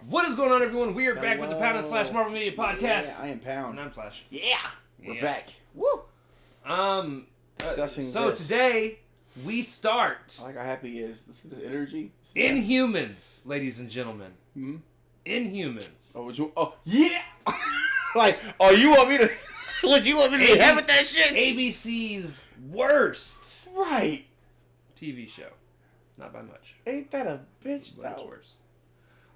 What is going on, everyone? We are back with the Pound / Marvel Media Podcast. Yeah, I am Pound. And I'm Slash. Yeah, we're back. Woo! Discussing so this. Today, we start... I like how happy he is. This energy. Inhumans, ladies and gentlemen. Hmm? Inhumans. Oh, yeah! Like, oh, you want me to... What, you want me to have with that shit? ABC's worst... Right. TV show. Not by much. Ain't that a bitch, though? It's worse.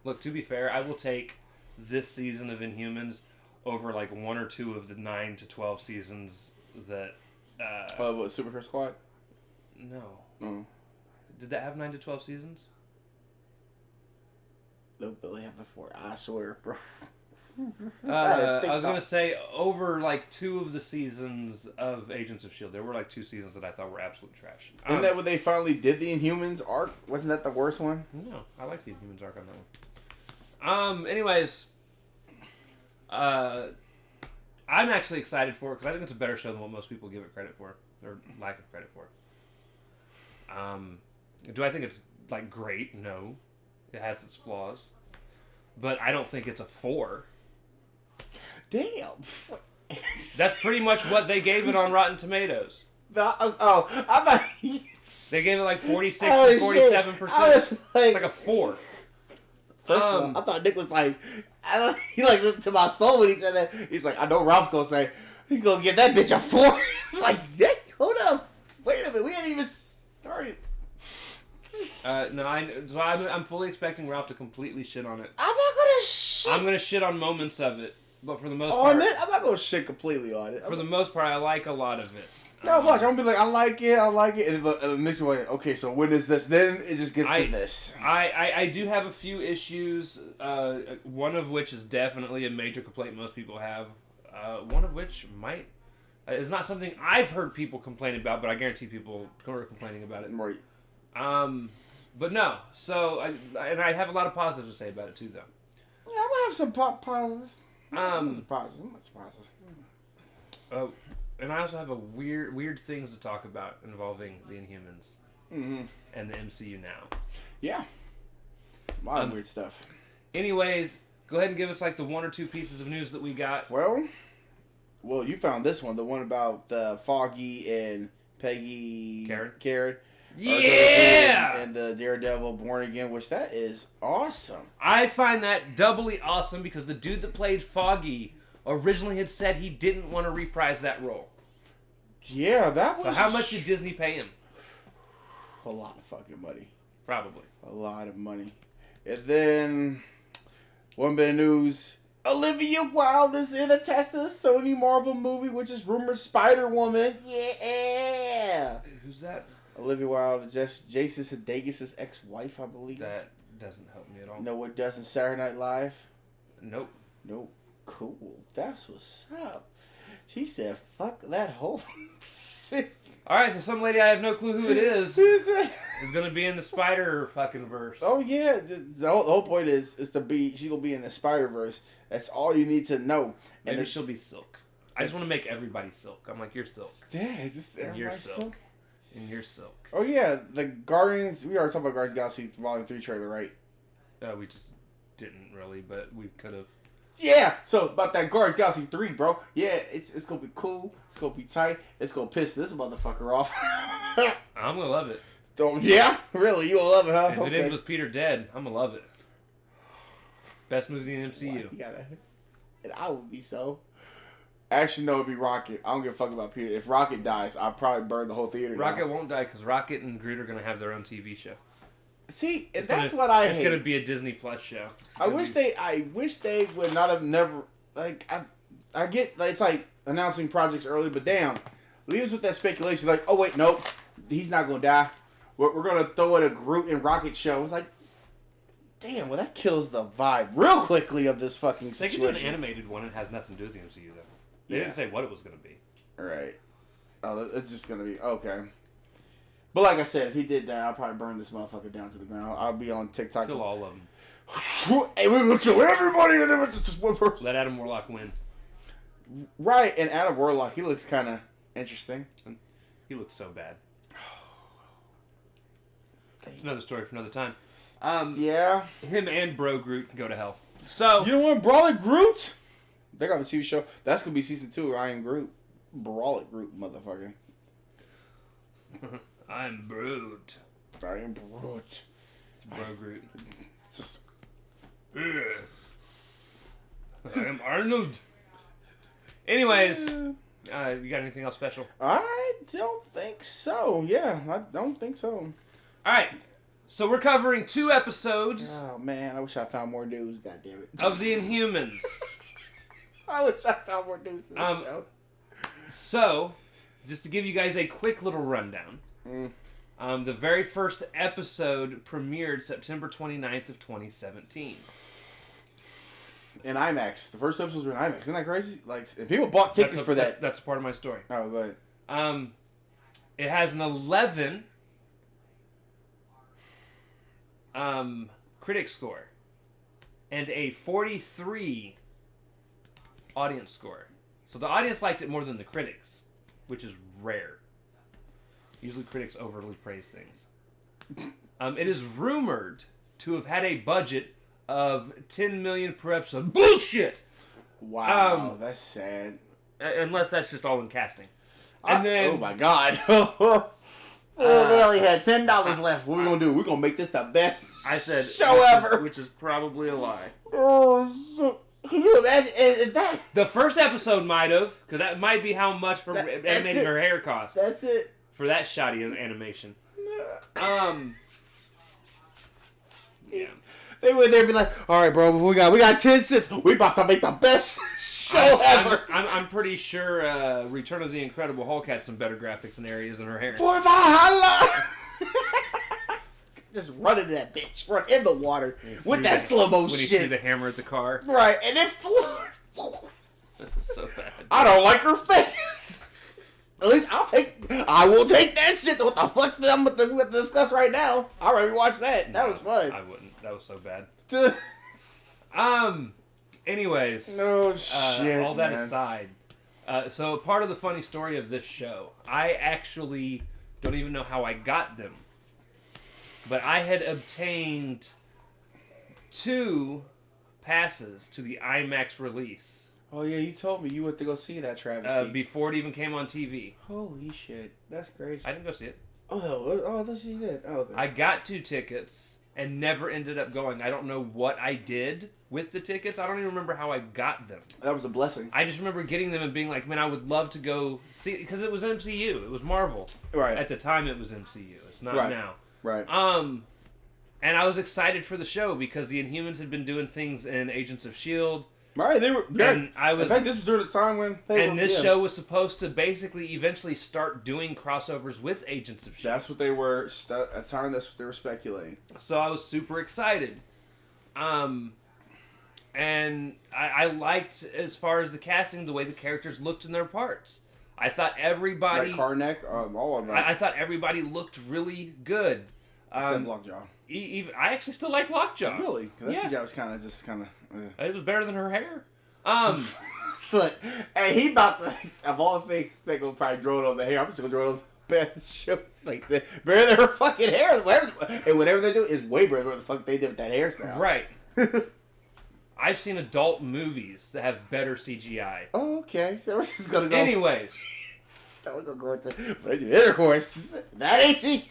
Look, to be fair, I will take this season of Inhumans over like 1 or 2 of the 9 to 12 seasons that... what, Super Squad? No. Oh. Did that have 9 to 12 seasons? They'll barely have before. I swear, bro. I was going to say over like 2 of the seasons of Agents of S.H.I.E.L.D. There were like 2 seasons that I thought were absolute trash. Isn't that when they finally did the Inhumans arc? Wasn't that the worst one? No, I like the Inhumans arc on that one. Anyways, I'm actually excited for it because I think it's a better show than what most people give it credit for, or lack of credit for. Do I think it's like great? No, it has its flaws, but I don't think it's a 4. Damn. That's pretty much what they gave it on Rotten Tomatoes. I thought they gave it like 46 to 47%. It's like a 4. First of all, I thought Nick was like, he like listened to my soul when he said that. He's like, I know Ralph's gonna say he's gonna give that bitch a 4. Like, hold up, wait a minute, we ain't even started. No, I'm fully expecting Ralph to completely shit on it. I'm not gonna shit. I'm gonna shit on moments of it, but for the most part, I'm not gonna shit completely on it. For the most part, I like a lot of it. Not much. I'm gonna be like, I like it, and the next one, okay, so when is this? Then it just gets to this. I do have a few issues, one of which is definitely a major complaint most people have. One of which might is not something I've heard people complain about, but I guarantee people are complaining about it. Right. But no. So I have a lot of positives to say about it too, though. Yeah, I'm gonna have some positives. Some positives. And I also have a weird things to talk about involving the Inhumans and the MCU now. Yeah. A lot of weird stuff. Anyways, go ahead and give us like the 1 or 2 pieces of news that we got. Well, you found this one, the one about Foggy and Peggy Karen. Yeah! And the Daredevil Born Again, which that is awesome. I find that doubly awesome because the dude that played Foggy originally had said he didn't want to reprise that role. Yeah, that was... So how much did Disney pay him? A lot of fucking money. Probably. A lot of money. And then, one bit of news. Olivia Wilde is in attached to the Sony Marvel movie, which is rumored Spider-Woman. Yeah! Who's that? Olivia Wilde, Jason Sudeikis' ex-wife, I believe. That doesn't help me at all. No, it doesn't. Saturday Night Live? Nope. Cool. That's what's up. She said, fuck that whole Alright, so some lady I have no clue who it is is going to be in the Spider fucking verse. Oh, yeah. The whole point is she's going to be in the Spider-Verse. That's all you need to know. Maybe and she'll be Silk. I just want to make everybody Silk. I'm like, you're Silk. Yeah, just everybody Silk. And you're Silk. Oh, yeah. The Guardians, we already talked about Guardians of the Galaxy Volume 3 trailer, right? We just didn't really, but we could have. Yeah, so about that Guardians of the Galaxy 3, bro. Yeah, it's gonna be cool. It's gonna be tight. It's gonna piss this motherfucker off. I'm gonna love it. So, yeah? Really? You gonna love it, huh? If it ends with Peter dead, I'm gonna love it. Best movie in the MCU. And I would be so. Actually, no, it'd be Rocket. I don't give a fuck about Peter. If Rocket dies, I'll probably burn the whole theater Rocket down. won't die because Rocket and Groot are gonna have their own TV show. See, and that's what I hate. It's gonna be a Disney Plus show. I wish they would not have never like I get it's like announcing projects early, but damn, leave us with that speculation. Like, oh wait, nope, he's not gonna die. We're gonna throw in a Groot and Rocket show. It's like, damn, well that kills the vibe real quickly of this fucking situation. They could do an animated one. It has nothing to do with the MCU though. They didn't say what it was gonna be. All right. Oh, it's just gonna be okay. But like I said, if he did that, I'll probably burn this motherfucker down to the ground. I'll be on TikTok. Kill all of them. Hey, we're gonna kill everybody, and then it's just one person. Let Adam Warlock win. Right, and Adam Warlock, he looks kind of interesting. He looks so bad. It's another story for another time. Yeah. Him and Bro Groot can go to hell. So you don't want Brawler Groot? They got a TV show. That's gonna be season 2. I am Groot. Brawler Groot, motherfucker. I'm Groot. I am Groot. It's Bro Groot. It's just... I am Arnold. Anyways, you got anything else special? I don't think so. Yeah, I don't think so. All right. So we're covering 2 episodes. Oh man, I wish I found more news. God damn it. Of the Inhumans. I wish I found more news in the show. So, just to give you guys a quick little rundown. The very first episode premiered September 29th of 2017. In IMAX. The first episodes were in IMAX. Isn't that crazy? Like, and people bought tickets for that. That's part of my story. Oh, go ahead. It has an 11 critic score and a 43 audience score. So the audience liked it more than the critics, which is rare. Usually critics overly praise things. It is rumored to have had a budget of $10 million per episode. Bullshit! Wow, that's sad. Unless that's just all in casting. And then, oh my god. They only had $10 left. What are we gonna do? We're gonna make this the best show ever. Which is probably a lie. Oh, can you imagine if that? The first episode might have, because that might be how much animating her hair cost. That's it. For that shoddy animation. Yeah. They would there be like, all right, bro, we got 10 cents. We about to make the best show ever. I'm pretty sure Return of the Incredible Hulk had some better graphics and areas in her hair. For Valhalla! Just run into that bitch. Run in the water with that slow-mo shit. When he threw the hammer at the car. Right, and it flew. So bad. I don't like her face. At least I will take that shit. What the fuck I'm going to discuss right now? I already watched that. That was fun. I wouldn't. That was so bad. Anyways. No shit, all that aside. So part of the funny story of this show, I actually don't even know how I got them. But I had obtained 2 passes to the IMAX release. Oh yeah, you told me you went to go see that travesty. Before it even came on TV. Holy shit, that's crazy. I didn't go see it. Oh, that's you did. Oh, okay. I got 2 tickets and never ended up going. I don't know what I did with the tickets. I don't even remember how I got them. That was a blessing. I just remember getting them and being like, man, I would love to go see it, because it was MCU. It was Marvel. Right. At the time, it was MCU. It's not now. Right. And I was excited for the show because the Inhumans had been doing things in Agents of S.H.I.E.L.D. Right, they were. And I was. In fact, this was during the time when. This show was supposed to basically eventually start doing crossovers with Agents of S.H.I.E.L.D. That's what they were. At the time, that's what they were speculating. So I was super excited. And I liked, as far as the casting, the way the characters looked in their parts. I thought everybody... Like Karnak, all of them. I thought everybody looked really good. Except Lockjaw. I actually still like Lockjaw. Really? That was kind of... It was better than her hair. Look, and he about to... Of all the things, Spec will probably draw it on the hair. I'm just going to draw it on the bad shows like that. Better than her fucking hair. And whatever they do is way better than what the fuck they did with that hairstyle. Right. I've seen adult movies that have better CGI. Oh, okay. So we're just gonna go. Anyways. We're gonna go into intercourse. That ain't she.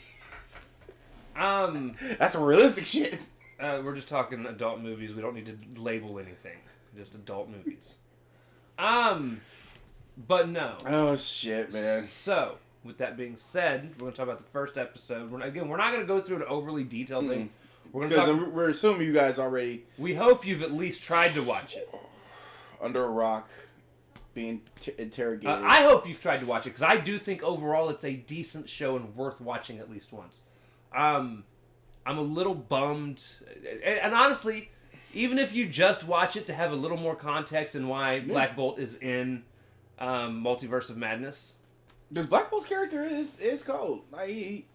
That's some realistic shit. We're just talking adult movies. We don't need to label anything. Just adult movies. But no. Oh shit, man. So, with that being said, we're gonna talk about the first episode. We're not gonna go through an overly detailed thing. We're assuming you guys already... We hope you've at least tried to watch it. Under a rock, being interrogated. I hope you've tried to watch it, because I do think overall it's a decent show and worth watching at least once. I'm a little bummed. And honestly, even if you just watch it to have a little more context in why Blackbolt is in Multiverse of Madness. Because Blackbolt's character is cold. Like,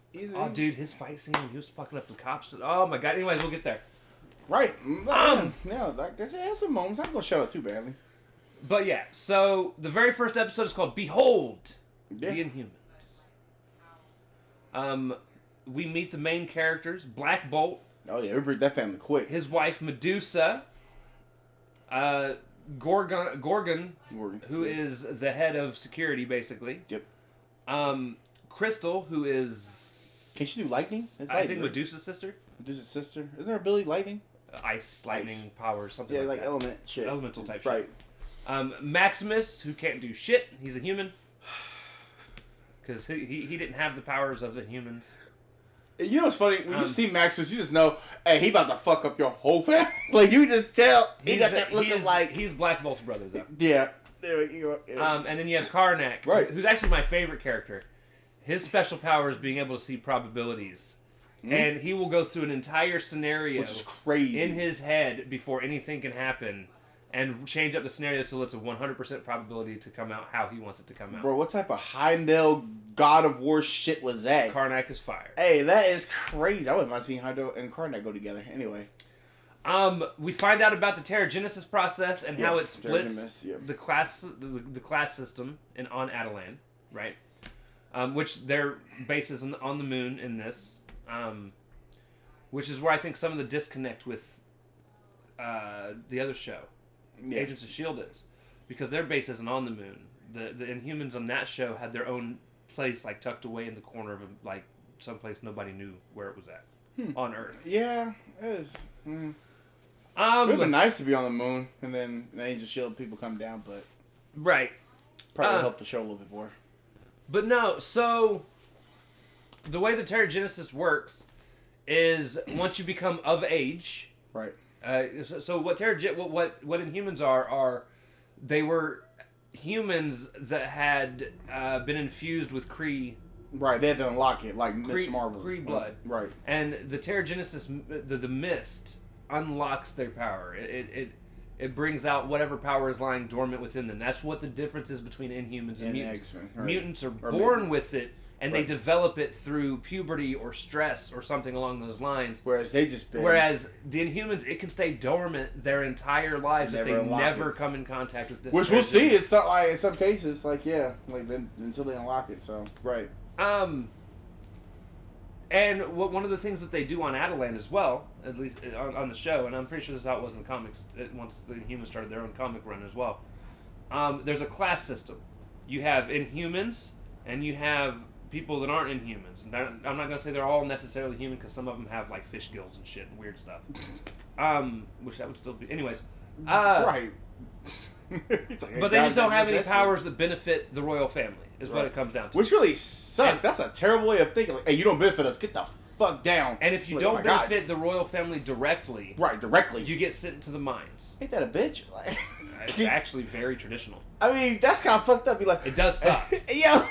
dude, his fight scene, he was fucking up the cops. Oh my god. Anyways, we'll get there. Right. Yeah, like, it has some moments. I'm going to shout out too badly. But yeah, so the very first episode is called Behold the Inhumans. We meet the main characters, Blackbolt, Oh yeah, we break that family quick. His wife Medusa, Gorgon, who is the head of security, basically. Yep. Crystal, who is... Can she do lightning? I think Medusa's sister. Medusa's sister. Isn't there ability lightning? Ice, lightning, power, something like like that. Element shit. Elemental type right. shit. Maximus, who can't do shit. He's a human. Because he didn't have the powers of the humans. You know what's funny? When you see Maximus, you just know, hey, he about to fuck up your whole family. Like, you just tell. He got that looking like... He's Blackbolt's brother, though. Yeah. There we go. Yeah. And then you have Karnak, right. who's actually my favorite character. His special power is being able to see probabilities. Mm-hmm. And he will go through an entire scenario, which is crazy, in his head before anything can happen, and change up the scenario till it's a 100% probability to come out how he wants it to come out. Bro, what type of Heimdall God of War shit was that? Karnak is fire. Hey, that is crazy. I wouldn't mind seeing Heimdall and Karnak go together. Anyway. We find out about the Terrigenesis process and how it splits the class system on Adelan, right? Which their base is on the moon in this. Which is where I think some of the disconnect with the other show, Agents of S.H.I.E.L.D. is. Because their base isn't on the moon. The Inhumans on that show had their own place, like, tucked away in the corner of, like, someplace nobody knew where it was at. On Earth. Yeah, it is. It would have been nice to be on the moon, and then the Agents of S.H.I.E.L.D. people come down, but... Right. Probably help the show a little bit more. But no, so... The way the Terrigenesis works is once you become of age... Right. So what Inhumans are they were humans that had been infused with Kree. Right, they had to unlock it, like Miss Marvel. Kree blood. Right. And the Terrigenesis, the mist, unlocks their power. It brings out whatever power is lying dormant within them. That's what the difference is between Inhumans and mutants. X-Men, right. Mutants are born with it, and they develop it through puberty or stress or something along those lines. Whereas the Inhumans, it can stay dormant their entire lives if they never come in contact with it. Which we'll see. It's not like in some cases, until they unlock it. So right. And one of the things that they do on Adelan as well, at least on the show, and I'm pretty sure this is how it was in the comics. Once the Inhumans started their own comic run as well. There's a class system. You have Inhumans, and you have people that aren't Inhumans. And I'm not going to say they're all necessarily human, because some of them have, like, fish gills and shit and weird stuff. Which that would still be... Anyways. Right. But they just don't have any powers that benefit the royal family, is what it comes down to. Which really sucks. That's a terrible way of thinking. Like, hey, you don't benefit us. Get the fuck down. And if you don't benefit the royal family directly... Right, directly. You get sent into the mines. Ain't that a bitch? It's actually very traditional. I mean, that's kind of fucked up. Be like, it does suck. Yo,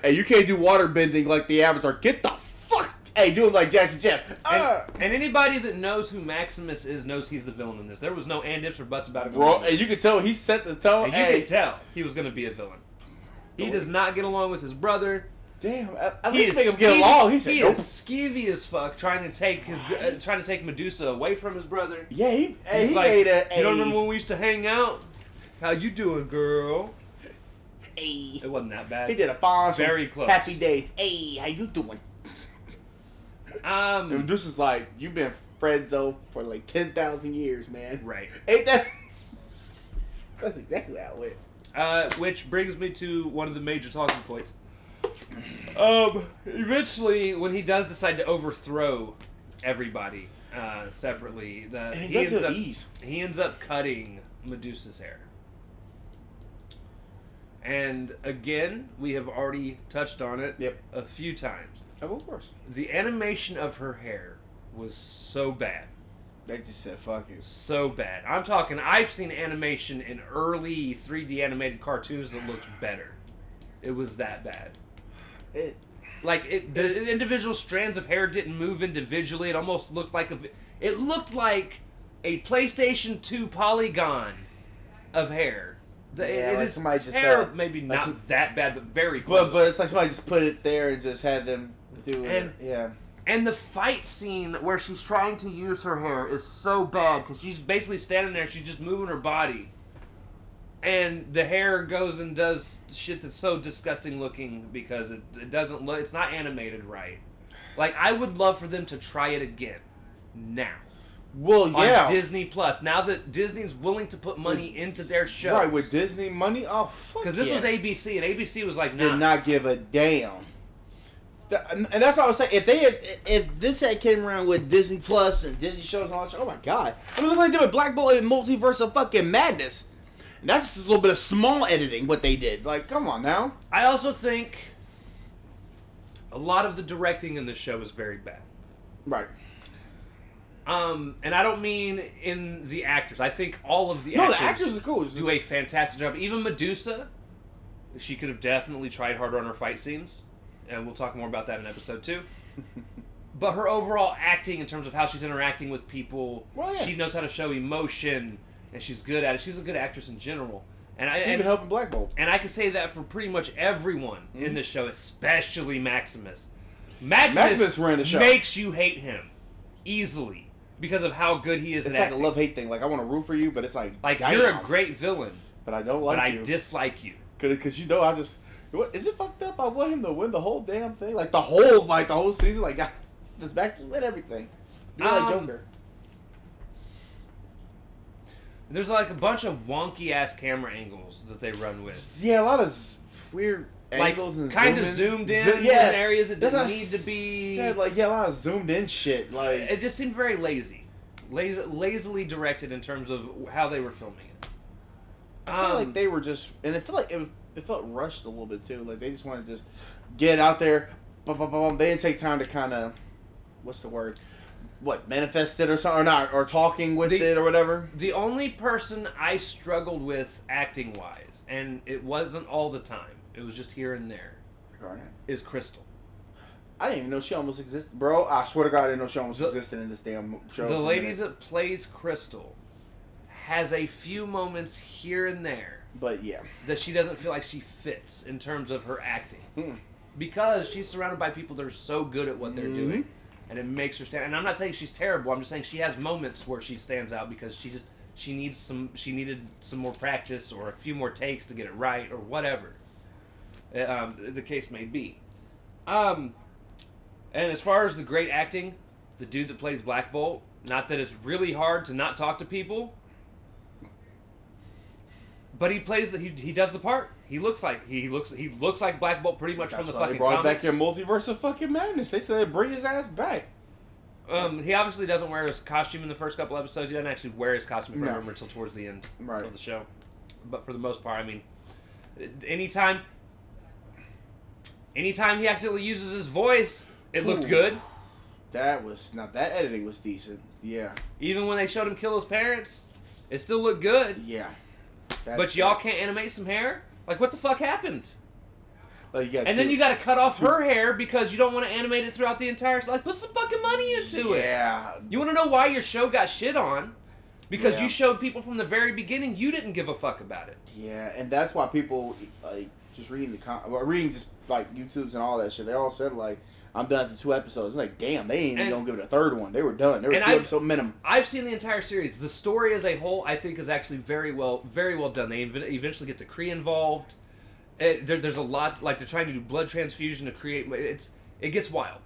hey, you can't do water bending like the Avatar. Get the fuck. Hey, do it like Jazzy Jeff. And anybody that knows who Maximus is knows he's the villain in this. There was no and ifs or buts about it. Bro, and you can tell he set the tone. And you can tell he was going to be a villain. He does not get along with his brother. Damn, at least make him get along. He is skeevy as fuck, trying to take Medusa away from his brother. Yeah, he like, made a. You don't remember when we used to hang out? How you doing, girl? Hey. It wasn't that bad. He did a fine. Very close. Happy days. Hey, how you doing? And Medusa's like, you've been Fredzo for like 10,000 years, man. Right. Ain't that? That's exactly how it went. Which brings me to one of the major talking points. Eventually, when he does decide to overthrow everybody separately, he ends up cutting Medusa's hair. And again, we have already touched on it a few times. Oh, of course. The animation of her hair was so bad. They just said, fuck it. So bad. I'm talking, I've seen animation in early 3D animated cartoons that looked better. It was that bad. The individual strands of hair didn't move individually. It almost looked like a PlayStation 2 polygon of hair. It is terrible. Maybe not that bad, but very close. But it's like somebody just put it there and just had them do it. Yeah. And the fight scene where she's trying to use her hair is so bad because she's basically standing there. She's just moving her body, and the hair goes and does shit that's so disgusting looking because it doesn't look. It's not animated right. Like, I would love for them to try it again now. Well, yeah. On Disney Plus. Now that Disney's willing to put money into their shows. Right, with Disney money? Oh, fuck. Because this was ABC, and ABC was like, nah. Did not give a damn. And that's what I was saying. If this had came around with Disney Plus and Disney shows and all that shit, oh my god. I mean, look what they did with Blackbolt and Multiverse of fucking Madness. And that's just a little bit of small editing, what they did. Like, come on now. I also think a lot of the directing in this show is very bad. Right. And I don't mean in the actors. I think all of the actors are cool. do a fantastic job. Even Medusa, she could have definitely tried harder on her fight scenes. And we'll talk more about that in episode 2. But her overall acting in terms of how she's interacting with people, she knows how to show emotion, and she's good at it. She's a good actress in general. And she's been helping Blackbolt. And I can say that for pretty much everyone in this show, especially Maximus. Maximus ran the show. Makes you hate him easily because of how good he is at acting. It's like a love-hate thing. Like, I want to root for you, but it's like you're a great villain. But I don't like you. But I dislike you. Because you know, I just... What, is it fucked up? I want him to win the whole damn thing, like the whole season. Like, God, this back win everything. You're like Joker. There's like a bunch of wonky ass camera angles that they run with. Yeah, a lot of weird angles and kind of zoomed in in areas that didn't need to be. Said, like, a lot of zoomed in shit. Like, it just seemed very lazily directed in terms of how they were filming it. I feel like they were just, and it felt like it felt rushed a little bit too. Like, they just wanted to just get out there. They didn't take time to kind of, what's the word? What, manifest it or something, or not, or talking with it or whatever. The only person I struggled with acting wise, and it wasn't all the time, it was just here and there, is Crystal. I didn't even know she almost existed, bro. I swear to God, I didn't know she almost existed in this damn show. The lady that plays Crystal has a few moments here and there. But yeah, that she doesn't feel like she fits in terms of her acting. Because she's surrounded by people that are so good at what they're doing. And it makes her stand. And I'm not saying she's terrible. I'm just saying she has moments where she stands out because she needed some more practice or a few more takes to get it right or whatever the case may be. And as far as the great acting, the dude that plays Blackbolt, not that it's really hard to not talk to people. But he plays he does the part. He looks like Blackbolt pretty much from the fucking comics. They brought back your Multiverse of fucking Madness. They said they'd bring his ass back. He obviously doesn't wear his costume in the first couple episodes. He doesn't actually wear his costume, if I remember, until towards the end of the show. But for the most part, I mean, anytime he accidentally uses his voice, it looked good. That editing was decent. Yeah. Even when they showed him kill his parents, it still looked good. Yeah. But y'all can't animate some hair? Like, what the fuck happened? And then you got to cut off her hair because you don't want to animate it throughout the entire... Like, put some fucking money into it. Yeah. You want to know why your show got shit on? Because you showed people from the very beginning you didn't give a fuck about it. Yeah, and that's why people, like, just reading reading just, like, YouTubes and all that shit, they all said, like, I'm done after 2 episodes. It's like, damn, they ain't even gonna give it a third one. They were done. They were 2 episode minimum. I've seen the entire series. The story as a whole, I think, is actually very well done. They eventually get the Kree involved. There's a lot, like, they're trying to do blood transfusion to create. It gets wild.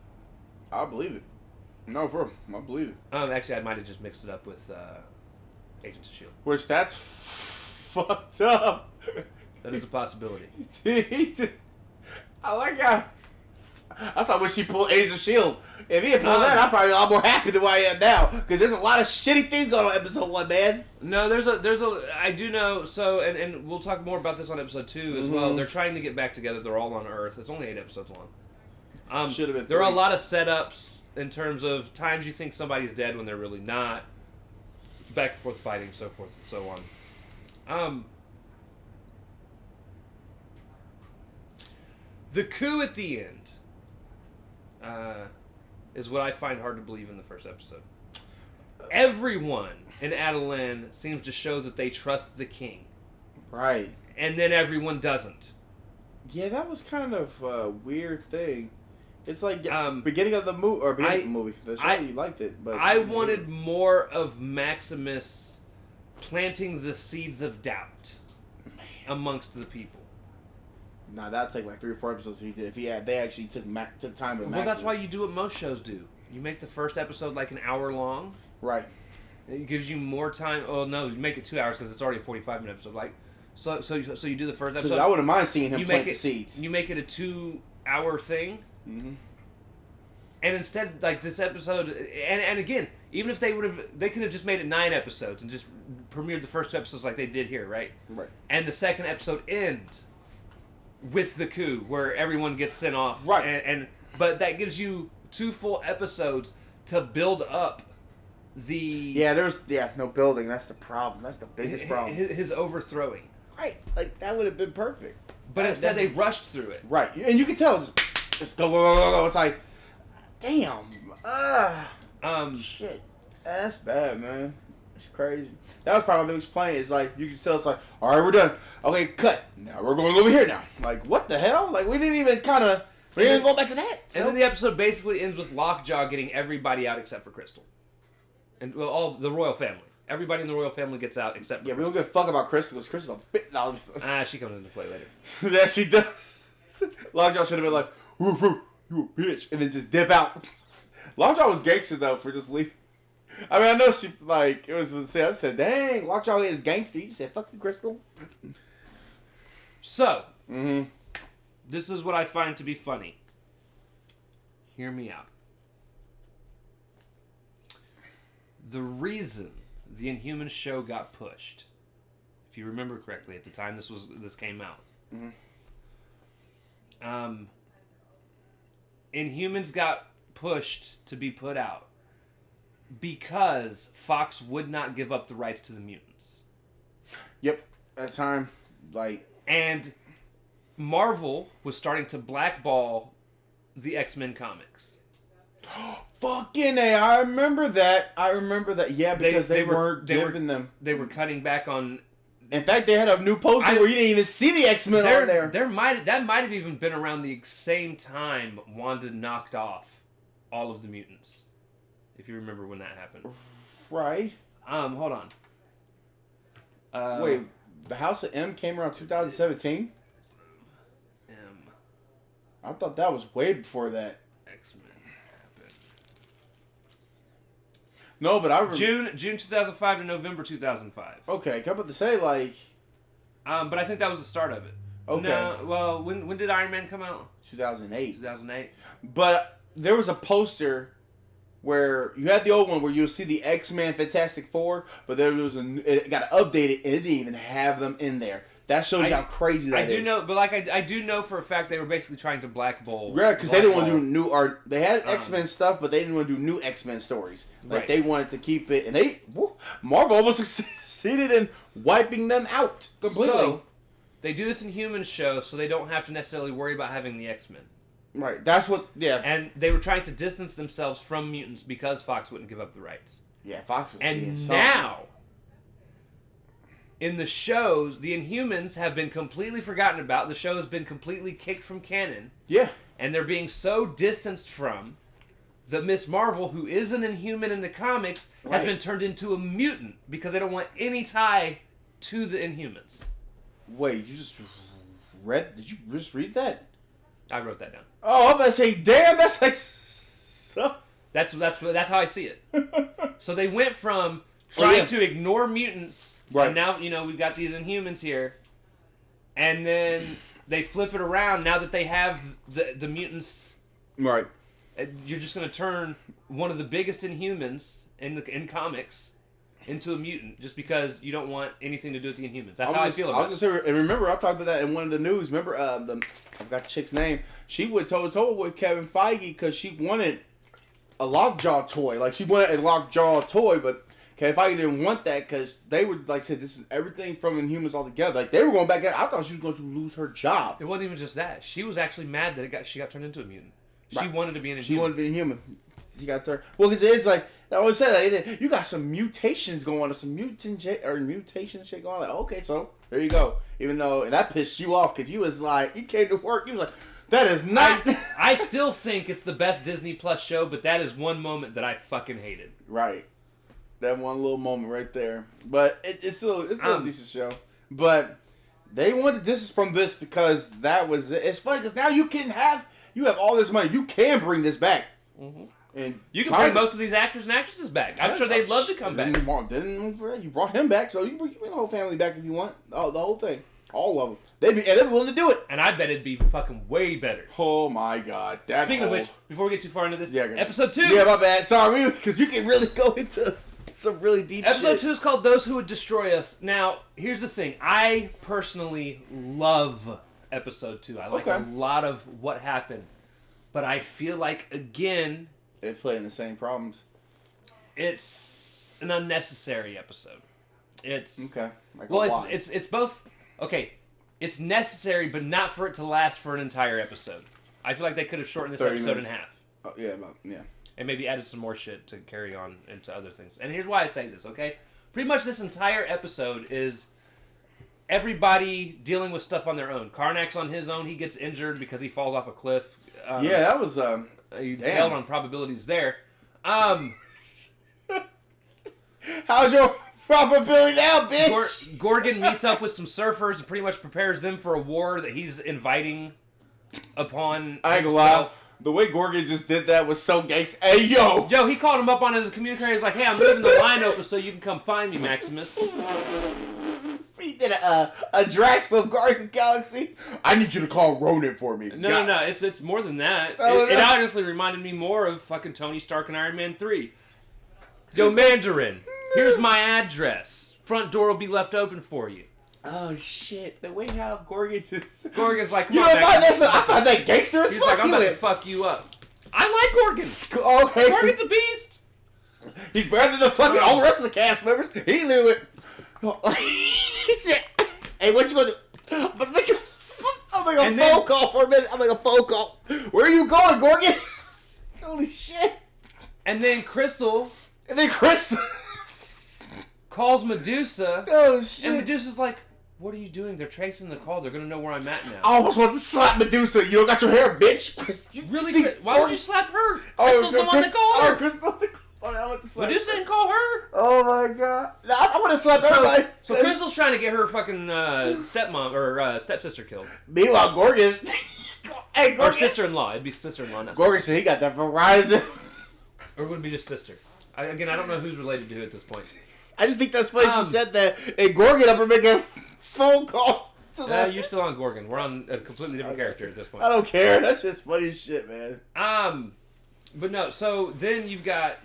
I believe it. No, for real, I believe it. Actually, I might have just mixed it up with Agents of S.H.I.E.L.D. Which that's fucked up. That is a possibility. I like how. That's how when she pulled Agents of S.H.I.E.L.D. If he had pulled that, I'd probably be a lot more happy than why I am now. Because there's a lot of shitty things going on episode 1, man. No, I do know, so, and we'll talk more about this on episode 2 as well. They're trying to get back together. They're all on Earth. It's only 8 episodes long. Should have been 3. There are a lot of setups in terms of times you think somebody's dead when they're really not. Back and forth fighting, so forth and so on. The coup at the end is what I find hard to believe in the first episode. Everyone in Adelan seems to show that they trust the king. Right. And then everyone doesn't. Yeah, that was kind of a weird thing. It's like beginning of the movie, or beginning of the movie. The show, you liked it, but I wanted more of Maximus planting the seeds of doubt amongst the people. Nah, that'd take like 3 or 4 episodes if he did. If they actually took time with Maximus. Well, that's why you do what most shows do. You make the first episode like an hour long. Right. It gives you more time. Oh no, you make it 2 hours because it's already a 45-minute episode. Like, so you do the first episode. I wouldn't mind seeing him plant the seeds. You make it a 2-hour thing. Mm-hmm. And instead, like this episode, and again, even if they could have just made it 9 episodes and just premiered the first 2 episodes like they did here, right? Right. And the second episode ends with the coup where everyone gets sent off. Right. But that gives you 2 full episodes to build up the no building. That's the problem. That's the biggest problem. His overthrowing. Right. Like that would have been perfect. But instead they rushed through it. Right. And you can tell just go. It's like, damn. Shit. That's bad, man. It's crazy. That was probably what explained. It's like you can tell. It's like, all right, we're done. Okay, cut. Now we're going over here now. Like, what the hell? Like, we didn't even kind of. We didn't go back to that. And then the episode basically ends with Lockjaw getting everybody out except for Crystal, and all the royal family. Everybody in the royal family gets out except for Crystal. We don't give a fuck about Crystal because Crystal's a bit. She comes into play later. Yeah, she does. Lockjaw should have been like, woo, woo, you a bitch, and then just dip out. Lockjaw was gangster though for just leaving. I mean, I know she like it was. I said, dang, Lockjaw is gangster. He said, fuck you, Crystal. So, this is what I find to be funny. Hear me out. The reason the Inhumans show got pushed, if you remember correctly, at the time this came out, Inhumans got pushed to be put out because Fox would not give up the rights to the mutants. Yep, at the time, and Marvel was starting to blackball the X-Men comics. Fucking A, I remember that. Yeah, because they weren't giving them. They were cutting back on. In fact, they had a new poster where you didn't even see the X-Men on there. That might have even been around the same time Wanda knocked off all of the mutants. If you remember when that happened. Right. Hold on. Wait, the House of M came around 2017? I thought that was way before that. X-Men happened. No, but I remember... June 2005 to November 2005. Okay, I'm about to say, but I think that was the start of it. Okay. No, well, when did Iron Man come out? 2008. 2008. But there was a poster where you had the old one where you'll see the X-Men Fantastic Four, but there was it got updated and it didn't even have them in there. That shows you how crazy that is. I do know, but I do know for a fact they were basically trying to blackball. Yeah, because they didn't want to do new art. They had X-Men stuff, but they didn't want to do new X-Men stories. They wanted to keep it, and Marvel almost succeeded in wiping them out completely. So, they do this Inhumans show, so they don't have to necessarily worry about having the X-Men. Right, that's what. Yeah, and they were trying to distance themselves from mutants because Fox wouldn't give up the rights. Yeah, Fox was. And now, in the shows, the Inhumans have been completely forgotten about. The show has been completely kicked from canon. Yeah. And they're being so distanced from that Miss Marvel, who is an Inhuman in the comics, has been turned into a mutant because they don't want any tie to the Inhumans. Wait, you just read? Did you just read that? I wrote that down. Oh, I'm gonna say, damn, that's like so. That's how I see it. So they went from trying to ignore mutants, and now we've got these Inhumans here, and then they flip it around. Now that they have the mutants, right? You're just gonna turn one of the biggest Inhumans in comics into a mutant just because you don't want anything to do with the Inhumans. That's how I feel about it. And remember, I talked about that in one of the news. Remember, I forgot the chick's name. She would toe with Kevin Feige because she wanted a Lockjaw toy. Like, she wanted a Lockjaw toy, but Kevin Feige didn't want that because they would, like I said, this is everything from Inhumans all together. Like, they were going back at I thought she was going to lose her job. It wasn't even just that. She was actually mad that she got turned into a mutant. She wanted to be an Inhuman. She wanted to be a human. She got turned. Well, because it's like, I always say, like, you got some mutations going on, some mutation shit going on. Like, okay, so there you go. Even though, and that pissed you off because you was like, you came to work, you was like, that is not. I still think it's the best Disney Plus show, but that is one moment that I fucking hated. Right. That one little moment right there. But it's still a decent show. But they wanted distance from this because that was, it's funny because now you have all this money. You can bring this back. Mm-hmm. And you can bring most of these actors and actresses back. I'm sure they'd love to come back. You brought him back, so you bring the whole family back if you want. Oh, the whole thing. All of them. They'd be willing to do it. And I bet it'd be fucking way better. Oh my god. Speaking of which, before we get too far into this, episode 2. Yeah, my bad. Sorry, because you can really go into some really deep shit. Episode 2 is called Those Who Would Destroy Us. Now, here's the thing. I personally love episode 2. I like a lot of what happened. But I feel like, again... It's playing the same problems. It's an unnecessary episode. It's... Okay. It's both... Okay, it's necessary, but not for it to last for an entire episode. I feel like they could have shortened this episode in half. Oh, yeah. And maybe added some more shit to carry on into other things. And here's why I say this, okay? Pretty much this entire episode is everybody dealing with stuff on their own. Karnak's on his own. He gets injured because he falls off a cliff. That was... He failed on probabilities there. How's your... probability now, bitch! Gorgon meets up with some surfers and pretty much prepares them for a war that he's inviting upon I ain't gonna lie. The way Gorgon just did that was so gangsta. Hey, yo! Yo, he called him up on his communicator. He's like, hey, I'm leaving the line open so you can come find me, Maximus. He did a Drax from Guardians of the Galaxy. I need you to call Ronan for me. No. It's more than that. It honestly reminded me more of fucking Tony Stark and Iron Man 3. Yo, Mandarin, here's my address. Front door will be left open for you. Oh, shit. The way how Gorgon just... Gorgon's like, come on, I find that gangster as fuck. He's like, I'm about to fuck you up. I like Gorgon. Okay. Gorgon's a beast. He's better than the fucking all the rest of the cast members. He literally... Hey, what you gonna do? I'll make a phone call for a minute. I'll make a phone call. Where are you going, Gorgon? Holy shit. And then Crystal calls Medusa. Oh, shit. And Medusa's like, what are you doing? They're tracing the call. They're going to know where I'm at now. I almost want to slap Medusa. You don't got your hair, bitch. Really? Why would you slap her? Crystal's the one that called her. Crystal. I want to slap Medusa didn't call her. Oh, my God. No, I want to slap everybody. So Crystal's trying to get her fucking stepmom or stepsister killed. Meanwhile, Gorgon... Hey, Gorgon. Or sister-in-law. It'd be sister-in-law. Gorgon said he got that Verizon. Or would it be just sister? I don't know who's related to who at this point. I just think that's funny she said that. And Gorgon up and making phone calls to that. You're still on Gorgon. We're on a completely different character at this point. I don't care. That's just funny as shit, man. But no, so then you've got...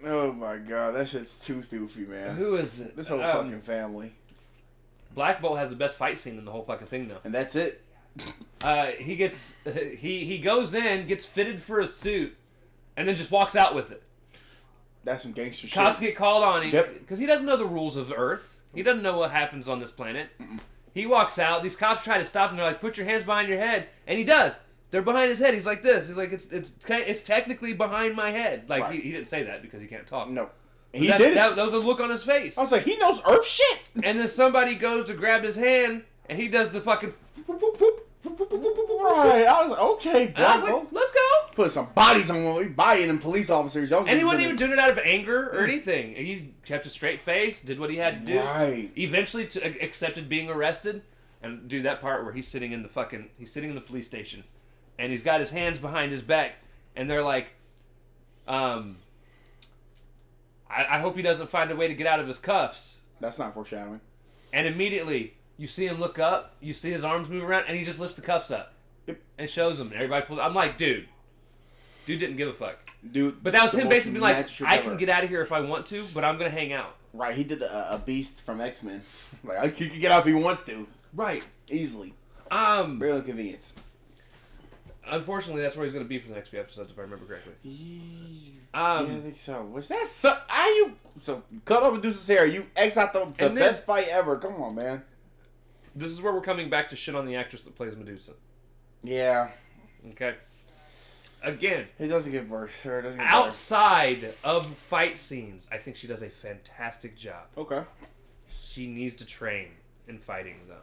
Oh my god, that shit's too doofy, man. Who is it? This whole fucking family. Blackbolt has the best fight scene in the whole fucking thing, though. And that's it. He goes in, gets fitted for a suit, and then just walks out with it. That's some gangster shit. Cops get called on him Yep. because he doesn't know the rules of Earth. He doesn't know what happens on this planet. He walks out. These cops try to stop him. They're like, "Put your hands behind your head," and he does. They're behind his head. He's like this. He's like, "It's technically behind my head." Like he didn't say that because he can't talk. No, he did it. That was a look on his face. I was like, he knows Earth shit. And then somebody goes to grab his hand, and he does the fucking. Right, I was like, okay, bro. I was like, let's go. Put some bodies on one. We buying them police officers. And he wasn't even doing it out of anger or anything. He kept a straight face, did what he had to do. Right. Eventually accepted being arrested, and do that part where he's sitting in the police station, and he's got his hands behind his back, and they're like, I hope he doesn't find a way to get out of his cuffs. That's not foreshadowing. And immediately, you see him look up, you see his arms move around, and he just lifts the cuffs up. Yep. And shows them. And everybody pulls. I'm like, dude didn't give a fuck. Dude, but that was him basically being like, I can get out of here if I want to, but I'm gonna hang out. Right, he did a Beast from X-Men. Like, he can get out if he wants to. Right, easily. Barely convenience. Unfortunately, that's where he's gonna be for the next few episodes, if I remember correctly. Yeah, I think so. What's that? So cut off Medusa's hair. You X out the best fight ever. Come on, man. This is where we're coming back to shit on the actress that plays Medusa. Yeah. Okay. Again, it doesn't get worse. Outside of fight scenes, I think she does a fantastic job. Okay. She needs to train in fighting, though.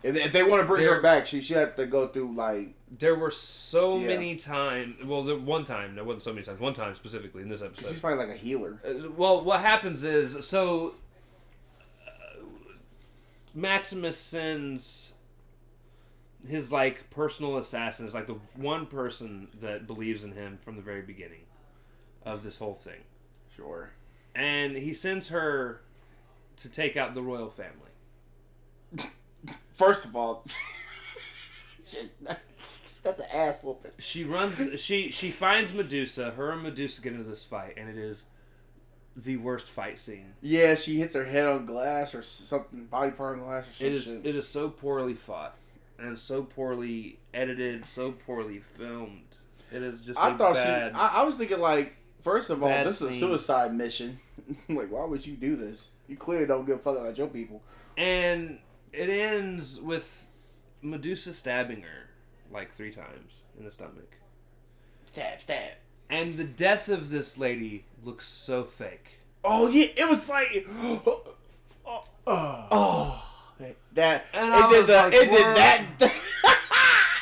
If they want to bring her back, she had to go through, like... There were so many times... Well, one time. There wasn't so many times. One time, specifically, in this episode. She's fighting like a healer. Well, what happens is... So... Maximus sends... his like personal assassin is like the one person that believes in him from the very beginning of this whole thing. Sure. And he sends her to take out the royal family. First of all, that's an ass whooping. She runs. She finds Medusa. Her and Medusa get into this fight, and it is the worst fight scene. Yeah, she hits her head on glass or something, body part on glass or something. It is so poorly fought, and so poorly edited, so poorly filmed. It is just. I was thinking like, first of all, this is a scene. suicide mission. Like, why would you do this? You clearly don't give a fuck about your people. And it ends with Medusa stabbing her like 3 times in the stomach. Stab, stab. And the death of this lady looks so fake. Oh yeah, it was like, that And it did like, it did that.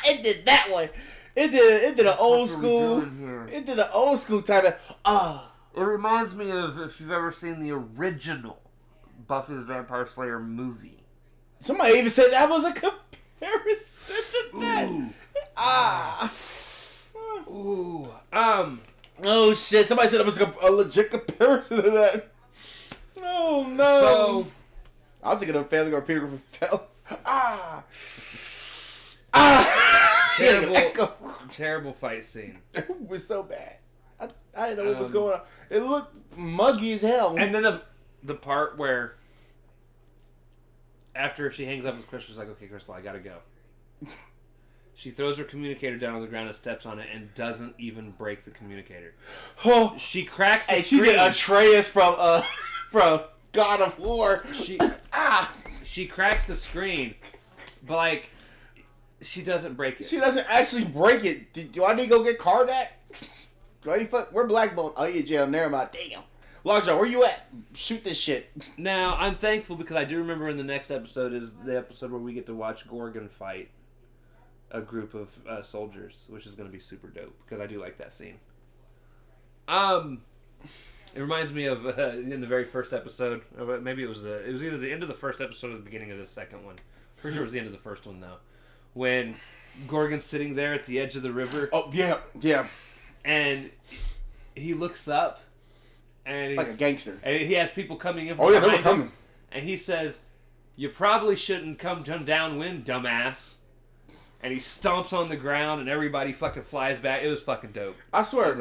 It did that one. It did an old school. It did an old school type of. It reminds me of if you've ever seen the original Buffy the Vampire Slayer movie. Somebody even said that was a comparison to that. Ooh. Oh shit! Somebody said it was a legit comparison to that. Oh no! So I was thinking of Family Guy Peter Griffin fell. terrible fight scene. It was so bad. I didn't know what was going on. It looked muggy as hell. And then the part where after she hangs up with Crystal, she's like, "Okay, Crystal, I gotta go." She throws her communicator down on the ground and steps on it and doesn't even break the communicator. Oh, she cracks the hey, screen. she did Atreus from God of War. She cracks the screen, but like she doesn't break it. She doesn't actually break it. Do I need to go get Karnak? We're Blackbolt. Oh, you jail. Never mind. Damn. Lockjaw, where you at? Shoot this shit. Now, I'm thankful because I do remember in the next episode is the episode where we get to watch Gorgon fight a group of soldiers, which is going to be super dope because I do like that scene. It reminds me of in the very first episode, or maybe it was either the end of the first episode or the beginning of the second one. Pretty sure it was the end of the first one though, when Gorgon's sitting there at the edge of the river. Oh yeah, yeah. And he looks up, and like a gangster. And he has people coming in. Oh yeah, they were coming. And he says, "You probably shouldn't come downwind, dumbass." And he stomps on the ground, and everybody fucking flies back. It was fucking dope. I swear,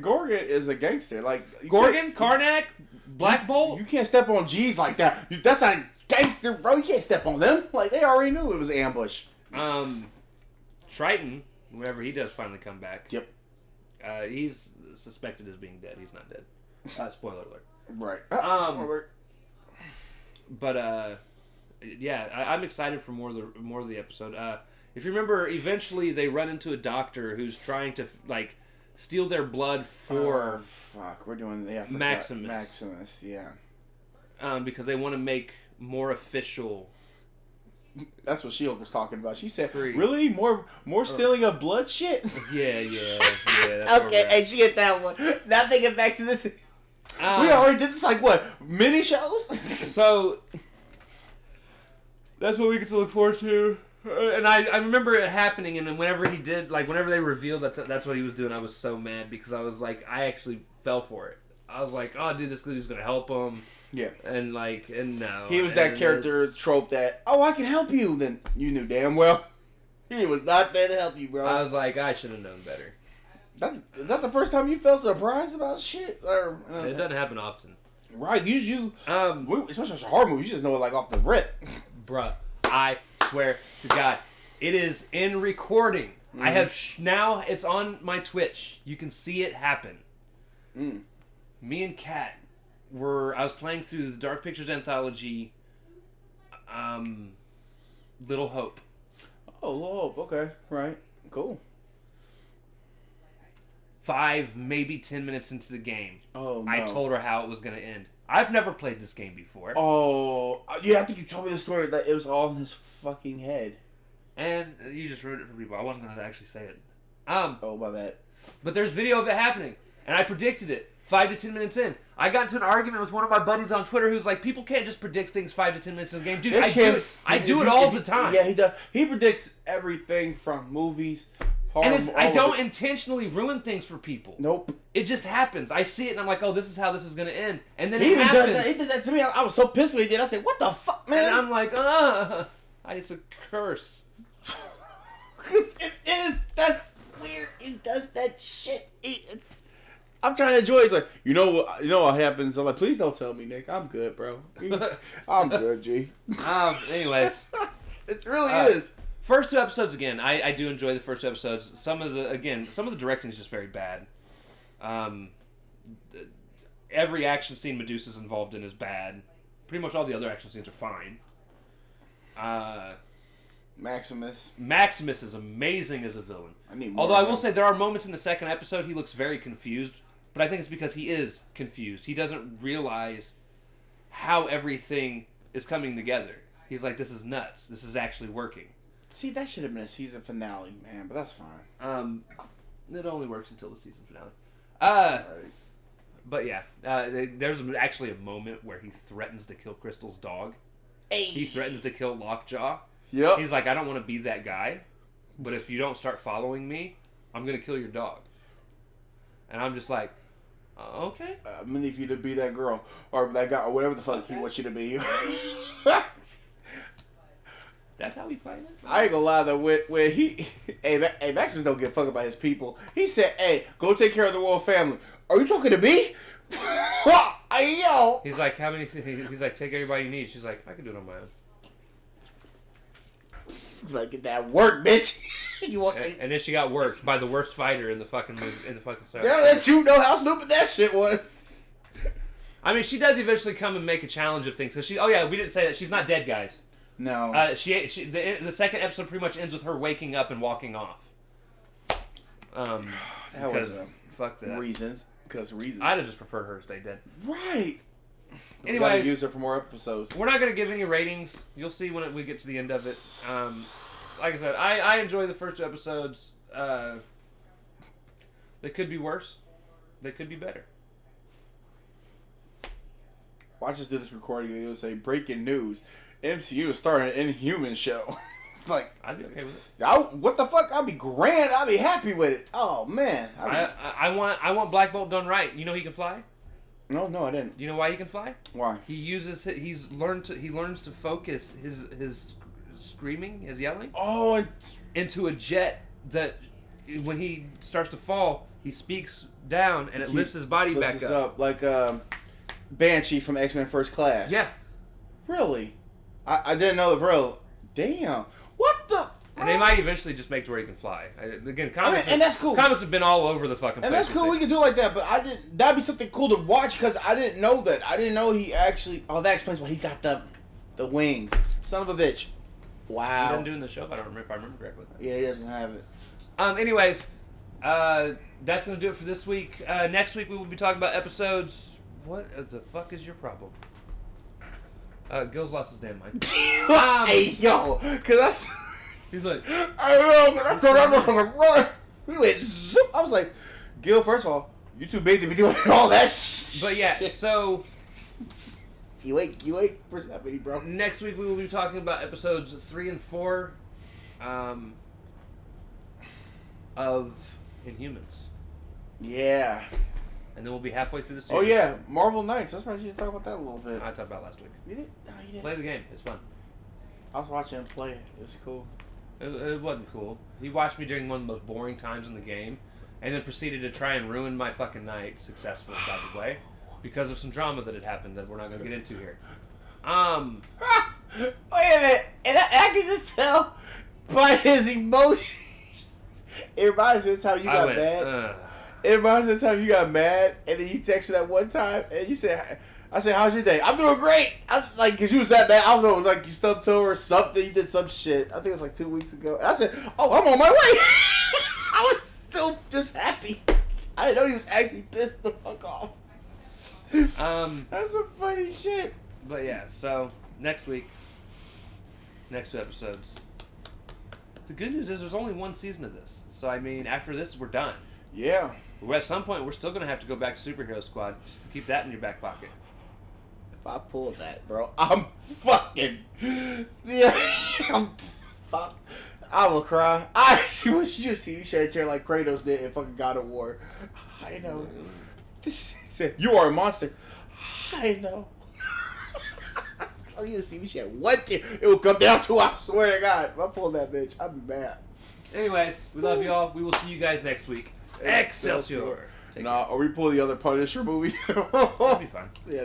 Gorgon is a gangster. Like Gorgon, Karnak, Blackbolt. You can't step on G's like that. That's not gangster, bro. You can't step on them. Like they already knew it was an ambush. Triton, whenever he does finally come back. Yep. He's suspected as being dead. He's not dead. Spoiler alert. Right. Spoiler. But yeah, I'm excited for more of the episode. If you remember, eventually they run into a doctor who's trying to like steal their blood for. Fuck, we're doing Maximus. Maximus, yeah. Because they want to make more official. That's what She-Hulk was talking about. She said, Free. "Really, more stealing of blood shit." Yeah. That's okay, and she get that one. Now thinking back to this, we already did this like what mini shows. So that's what we get to look forward to. And I remember it happening, and then whenever he did, like whenever they revealed that's what he was doing, I was so mad because I was like, I actually fell for it. I was like, oh, dude, this dude's gonna help him. Yeah. And no. He was that character trope that, oh, I can help you. Then you knew damn well he was not there to help you, bro. I was like, I should have known better. Is that the first time you felt surprised about shit? Or, it doesn't happen often. Right. Usually, especially a horror movie, you just know it like off the rip. Bruh, I swear to God, it is in recording. Mm-hmm. I have now. It's on my Twitch. You can see it happen. Me and Kat I was playing through the Dark Pictures anthology. Little Hope. Oh, Little Hope. Okay, right, cool. 5, maybe 10 minutes into the game, no. I told her how it was going to end. I've never played this game before. Oh, yeah, I think you told me the story that it was all in his fucking head. And you just wrote it for people. I wasn't going to actually say it. Oh, my bad. But there's video of it happening, and I predicted it. 5 to 10 minutes in. I got into an argument with one of my buddies on Twitter who's like, people can't just predict things 5 to 10 minutes in the game. Dude, I do it all the time. Yeah, he does. He predicts everything from movies, and I don't intentionally ruin things for people. Nope. It just happens. I see it and I'm like, oh, this is how this is going to end. And then he it happens. Does that. He did that to me. I was so pissed when he did. I said, what the fuck, man? And I'm like, it's a curse. Because it is. That's weird. He does that shit. I'm trying to enjoy it. He's like, you know what happens? I'm like, please don't tell me, Nick. I'm good, bro. I'm good, G. Anyways. It really is. First 2 episodes, again, I do enjoy the first 2 episodes. Some of the directing is just very bad. Every action scene Medusa's involved in is bad. Pretty much all the other action scenes are fine. Maximus is amazing as a villain. Although I will say there are moments in the second episode he looks very confused, but I think it's because he is confused. He doesn't realize how everything is coming together. He's like, this is nuts. This is actually working. See, that should have been a season finale, man, but that's fine. It only works until the season finale. Right. But yeah, there's actually a moment where he threatens to kill Crystal's dog. Hey. He threatens to kill Lockjaw. Yep. He's like, I don't want to be that guy, but if you don't start following me, I'm going to kill your dog. And I'm just like, okay. I'm going to need you to be that girl, or that guy, or whatever the fuck he wants you to be. That's how he played it. I ain't gonna lie though, when he, Max just don't give a fuck about his people. He said, "Hey, go take care of the royal family." Are you talking to me? Yo. He's like, how many? He's like, take everybody you need. She's like, I can do it on my own. Like, get that work, bitch. You want? And then she got worked by the worst fighter in the fucking show. They'll let you know how stupid that shit was. I mean, she does eventually come and make a challenge of things. So we didn't say that she's not dead, guys. No. The second episode pretty much ends with her waking up and walking off. That was fuck that. Reasons. I'd have just preferred her to stay dead. Right. Anyways, we gotta use her for more episodes. We're not gonna give any ratings. You'll see when we get to the end of it. Like I said, I enjoy the first 2 episodes. They could be worse. They could be better. Watch us do this recording and it'll say breaking news. MCU is starting an Inhumans show. It's like, I'd be okay with it. What the fuck? I'd be grand. I'd be happy with it. Oh man. I want Blackbolt done right. You know he can fly? No, I didn't. Do you know why he can fly? Why? He learns to focus his screaming, his yelling. Oh, into a jet that when he starts to fall, he speaks down and it lifts his body back up. Like Banshee from X-Men First Class. Yeah. Really? I didn't know the real. Damn. What the? And they might eventually just make to where he can fly. Again, comics. And that's cool. Comics have been all over the fucking place. And that's cool. We can do it like that. But that'd be something cool to watch because I didn't know that. I didn't know he actually. Oh, that explains why he got the wings. Son of a bitch. Wow. He didn't do it in the show. I don't remember if I remember correctly. Yeah, he doesn't have it. Anyways, that's gonna do it for this week. Next week we will be talking about episodes. What the fuck is your problem? Gil's lost his damn mind. Hey, yo, cause that's. He's like, I don't know, but I thought I was gonna run. We went zoop. I was like, Gil, first of all, you too big to be doing all that shit. But yeah, so. You ain't Persephone, bro. Next week we will be talking about episodes 3 and 4 of Inhumans. Yeah. And then we'll be halfway through the series. series. Oh yeah, Marvel Knights. That's right. You should talk about that a little bit. I talked about it last week. You did? No, you didn't. Play the game. It's fun. I was watching him play. It was cool. It wasn't cool. He watched me during one of the most boring times in the game, and then proceeded to try and ruin my fucking night, successfully, by the way, because of some drama that had happened that we're not going to get into here. Wait a minute. And I can just tell by his emotions. It reminds me of the time you got mad. It reminds me of the time you got mad, and then you text me that one time, and you said, I said, how's your day? I'm doing great. I was like, because you was that bad. I don't know, like you stubbed toe or something. You did some shit. I think it was like 2 weeks ago. And I said, oh, I'm on my way. I was so just happy. I didn't know he was actually pissed the fuck off. That's some funny shit. But yeah, so next week, next 2 episodes. The good news is there's only 1 season of this. So, I mean, after this, we're done. Yeah. At some point, we're still gonna have to go back to Superhero Squad just to keep that in your back pocket. If I pull that, bro, I'm fucking. Yeah, I will cry. I actually wish you see me shed a tear like Kratos did in fucking God of War. I know. He said, "You are a monster." I know. Oh, you see me shed one tear. It will come down to. I swear to God, if I pull that bitch, I'll be mad. Anyways, we love y'all. We will see you guys next week. Excelsior. Nah, or we pull the other Punisher movie. That'd be fun. Yeah.